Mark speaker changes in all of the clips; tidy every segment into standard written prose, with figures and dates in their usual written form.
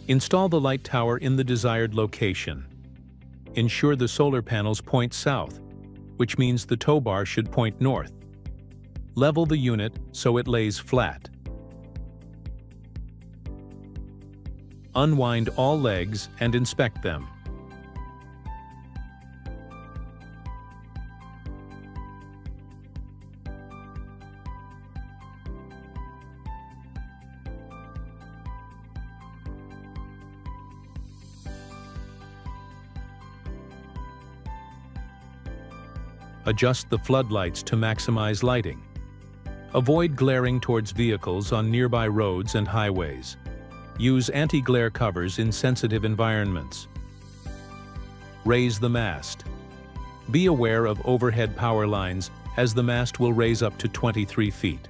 Speaker 1: Install the light tower in the desired location. Ensure the solar panels point south, which means the tow bar should point north. Level the unit so it lays flat. Unwind all legs and inspect them. Adjust the floodlights to maximize lighting. Avoid glaring towards vehicles on nearby roads and highways. Use anti-glare covers in sensitive environments. Raise the mast. Be aware of overhead power lines, as the mast will raise up to 23 feet.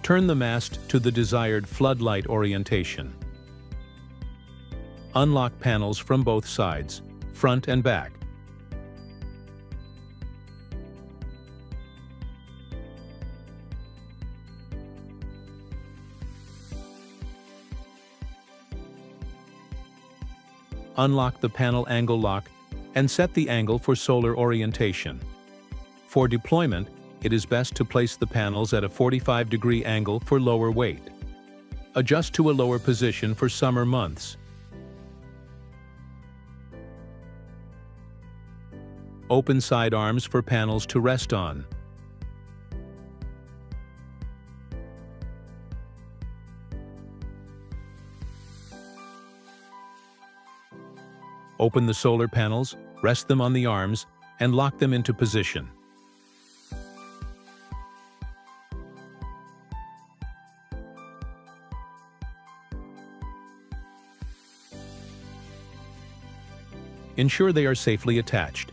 Speaker 1: Turn the mast to the desired floodlight orientation. Unlock panels from both sides, front and back. Unlock the panel angle lock and set the angle for solar orientation. For deployment, it is best to place the panels at a 45-degree angle for lower weight. Adjust to a lower position for summer months. Open side arms for panels to rest on. Open the solar panels, rest them on the arms, and lock them into position. Ensure they are safely attached.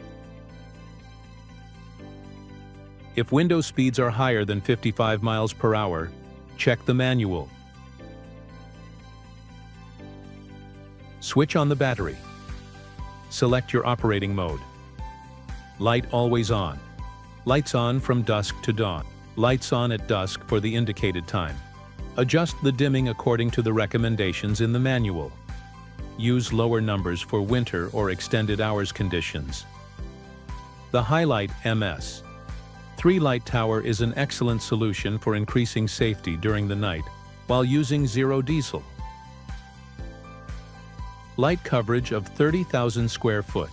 Speaker 1: If window speeds are higher than 55 miles per hour, check the manual. Switch on the battery. Select your operating mode. Light always on. Lights on from dusk to dawn. Lights on at dusk for the indicated time. Adjust the dimming according to the recommendations in the manual. Use lower numbers for winter or extended hours conditions. The Hilight MS3 Light Tower is an excellent solution for increasing safety during the night while using zero diesel. Light coverage of 30,000 square foot.